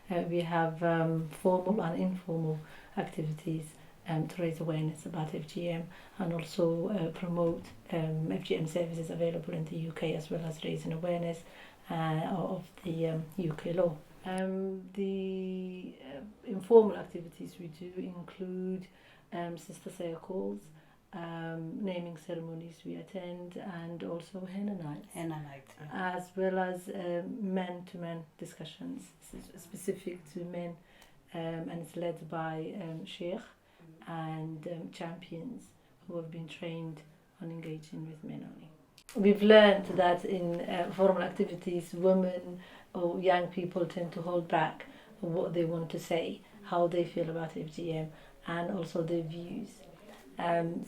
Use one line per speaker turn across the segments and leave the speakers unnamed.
We have formal and informal activities to raise awareness about FGM and also promote FGM services available in the UK, as well as raising awareness of the UK law. The informal activities we do include sister circles, naming ceremonies we attend, and also henna nights.
Henna night, yeah.
As well as men-to-men discussions specific to men, and it's led by sheikh and champions who have been trained on engaging with men only. We've learned that in formal activities, women or young people tend to hold back what they want to say, how they feel about FGM, and also their views.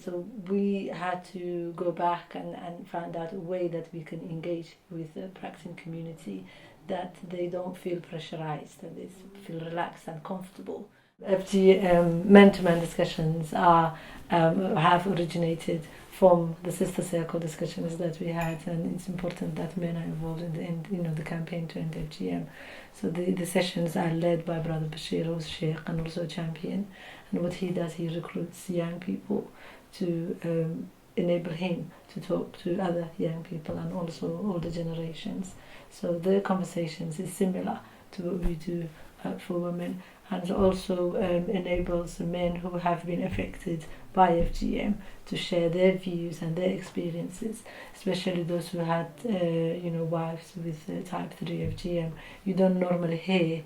So we had to go back and find out a way that we can engage with the practicing community, that they don't feel pressurized, that they feel relaxed and comfortable. FGM men-to-men discussions have originated from the sister circle discussions that we had, and it's important that men are involved in the campaign to end FGM. So the sessions are led by Brother Bashir, who's sheikh and also a champion, and what he does, he recruits young people to enable him to talk to other young people and also older generations. So the conversations is similar to what we do for women, and also enables men who have been affected by FGM to share their views and their experiences, especially those who had wives with type 3 FGM. You don't normally hear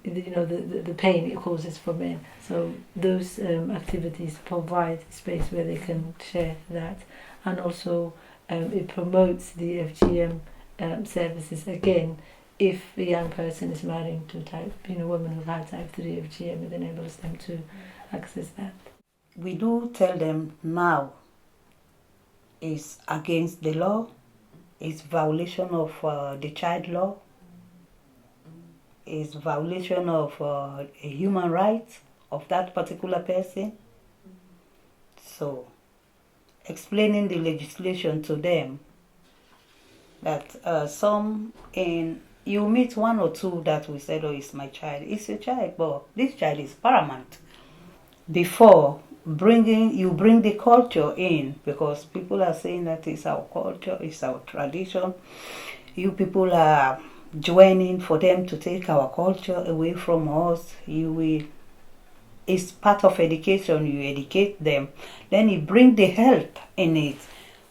the pain it causes for men. So those activities provide space where they can share that, and also it promotes the FGM services again. If a young person is marrying to women who have type 3 FGM, it enables them to access that.
We do tell them now it's against the law, it's violation of the child law, it's violation of a human rights of that particular person. So explaining the legislation to them, that you meet one or two that we said, oh, it's my child. It's your child, but this child is paramount. Before you bring the culture in, because people are saying that it's our culture, it's our tradition. You people are joining for them to take our culture away from us. It's part of education. You educate them, then you bring the health in it.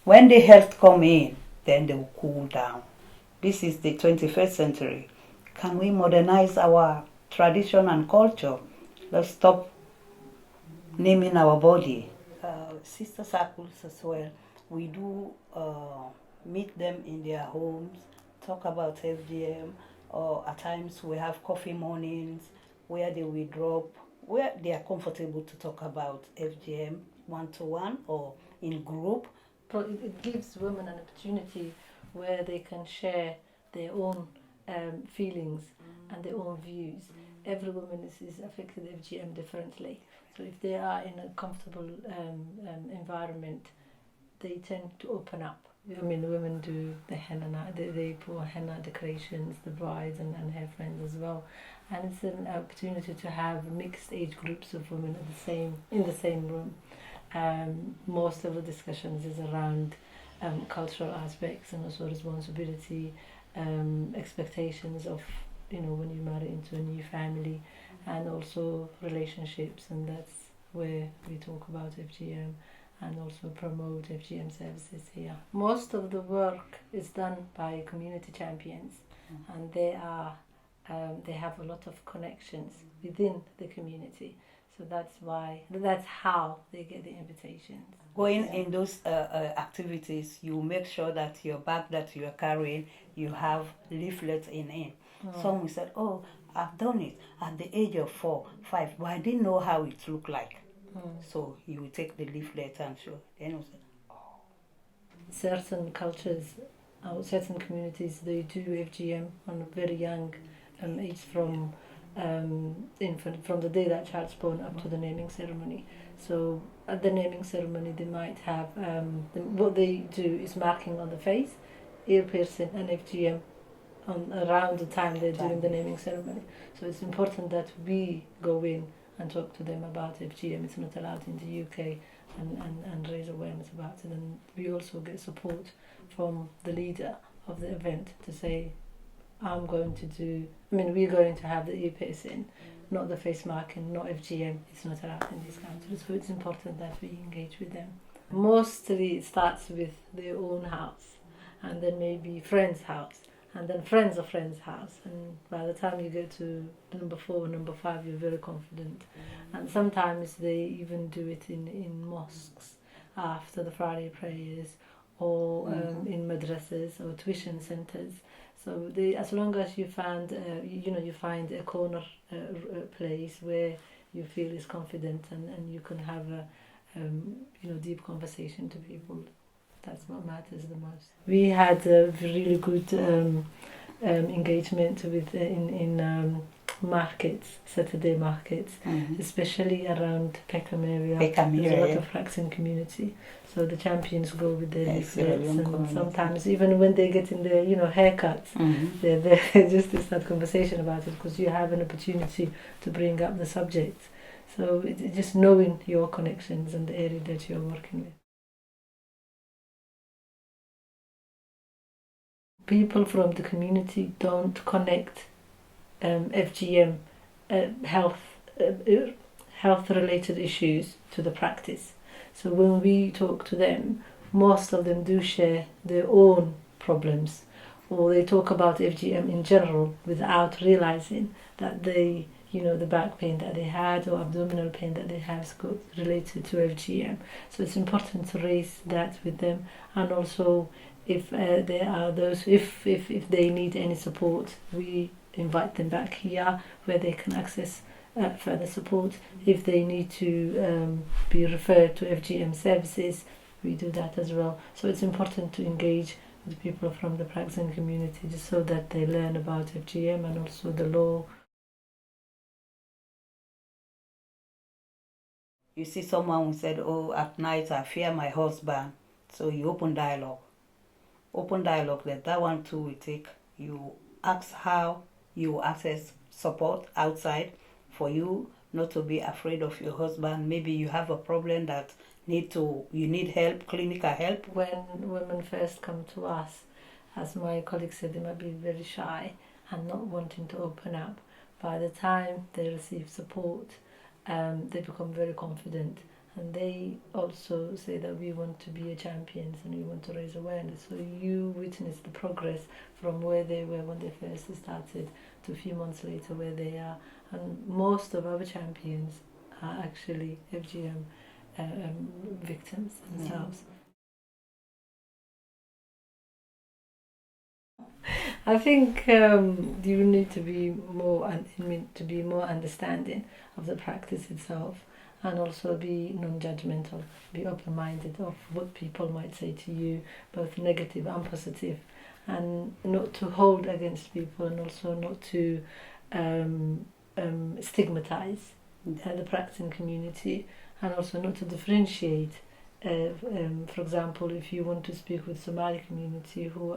When the health come in, then they will cool down. This is the 21st century. Can we modernize our tradition and culture? Let's stop naming our body. Sister circles as well. We do meet them in their homes, talk about FGM, or at times we have coffee mornings where they will drop, where they are comfortable to talk about FGM one-to-one or in group.
It gives women an opportunity where they can share their own feelings and their own views. Every woman is affected with FGM differently. So if they are in a comfortable environment, they tend to open up. I mean, women do the henna, they put henna decorations, the brides and her friends as well. And it's an opportunity to have mixed age groups of women in the same room. Most of the discussions is around cultural aspects and also responsibility, expectations of when you marry into a new family, and also relationships, and that's where we talk about FGM and also promote FGM services here. Most of the work is done by community champions, and they have a lot of connections within the community. So that's how they get the invitations.
Going in those activities, you make sure that your bag that you are carrying, you have leaflets in it. Someone said, oh, I've done it at the age of 4, 5, but I didn't know how it looked like. So you will take the leaflet and show. Then we said, oh.
Certain cultures, certain communities, they do FGM on a very young age, from infant, from the day that child's born up to the naming ceremony. So at the naming ceremony, they might have what they do is marking on the face, ear piercing, and FGM around the time they're doing the naming ceremony. So it's important that we go in and talk to them about FGM. It's not allowed in the UK, and raise awareness about it. And we also get support from the leader of the event to say, we're going to have the ear piercing, not the face marking, not FGM. It's not allowed in these countries. So it's important that we engage with them. Mostly it starts with their own house, and then maybe friend's house, and then friends of friends' house. And by the time you get to number 4, number 5, you're very confident. And sometimes they even do it in mosques after the Friday prayers, or in madrasas or tuition centres. So as long as you find a corner place where you feel is confident, and you can have a deep conversation to people. That's what matters the most. We had a really good engagement with in markets, Saturday markets, especially around Peckham area. There's a lot of practicing community, so the champions go with their leaflets, and sometimes even when they get in their haircuts, they're just to start conversation about it, because you have an opportunity to bring up the subject. So it's just knowing your connections and the area that you're working with. People from the community don't connect FGM health related issues to the practice. So when we talk to them, most of them do share their own problems, or they talk about FGM in general without realizing that the back pain that they had or abdominal pain that they have is related to FGM. So it's important to raise that with them, and also if there are those, if they need any support, we invite them back here where they can access further support. If they need to be referred to FGM services, we do that as well. So it's important to engage with people from the practicing community, just so that they learn about FGM and also the law.
You see someone who said, at night I fear my husband. So you open dialogue. That one too will take. You ask how you access support outside, for you not to be afraid of your husband. Maybe you have a problem that you need help, clinical help.
When women first come to us, as my colleague said, they might be very shy and not wanting to open up. By the time they receive support, they become very confident, and they also say that we want to be champions and we want to raise awareness. So you witness the progress from where they were when they first started to a few months later where they are. And most of our champions are actually FGM victims themselves. I think you need to be more understanding of the practice itself, and also be non-judgmental, be open-minded of what people might say to you, both negative and positive, and not to hold against people, and also not to stigmatize the practicing community, and also not to differentiate. For example, if you want to speak with Somali community who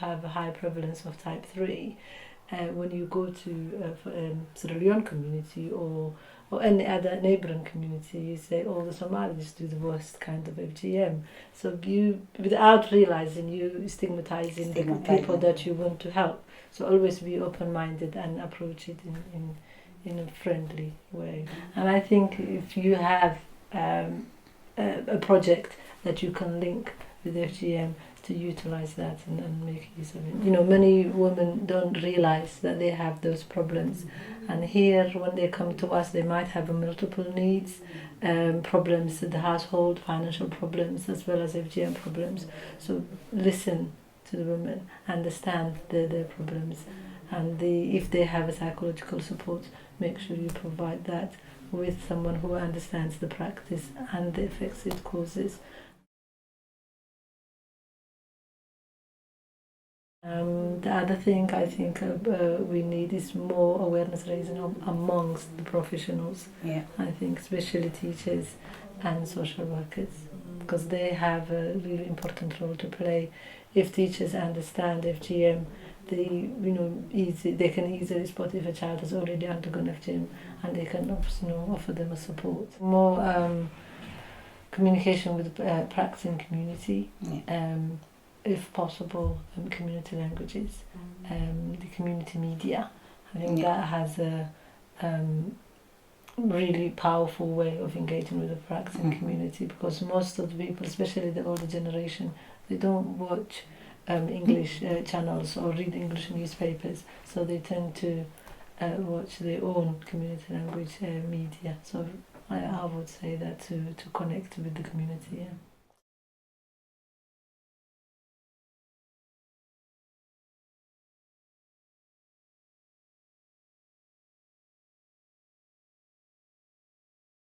have a high prevalence of type 3, when you go to Sierra Leone community or any other neighbouring community, you say, the Somalis do the worst kind of FGM. So you, without realising, you stigmatising the people that you want to help. So always be open-minded and approach it in a friendly way. And I think if you have a project that you can link with FGM, to utilise that and make use of it. Many women don't realise that they have those problems, and here when they come to us, they might have multiple needs, problems in the household, financial problems, as well as FGM problems. So listen to the women, understand their problems, and if they have a psychological support, make sure you provide that with someone who understands the practice and the effects it causes. The other thing I think we need is more awareness raising amongst the professionals. I think especially teachers and social workers, because they have a really important role to play. If teachers understand FGM, they can easily spot if a child has already undergone FGM, and they can offer them a support. More communication with practicing community, if possible, community languages, the community media. I think that has a really powerful way of engaging with the practicing community, because most of the people, especially the older generation, they don't watch English channels or read English newspapers, so they tend to watch their own community language media. So I would say that to connect with the community. Yeah.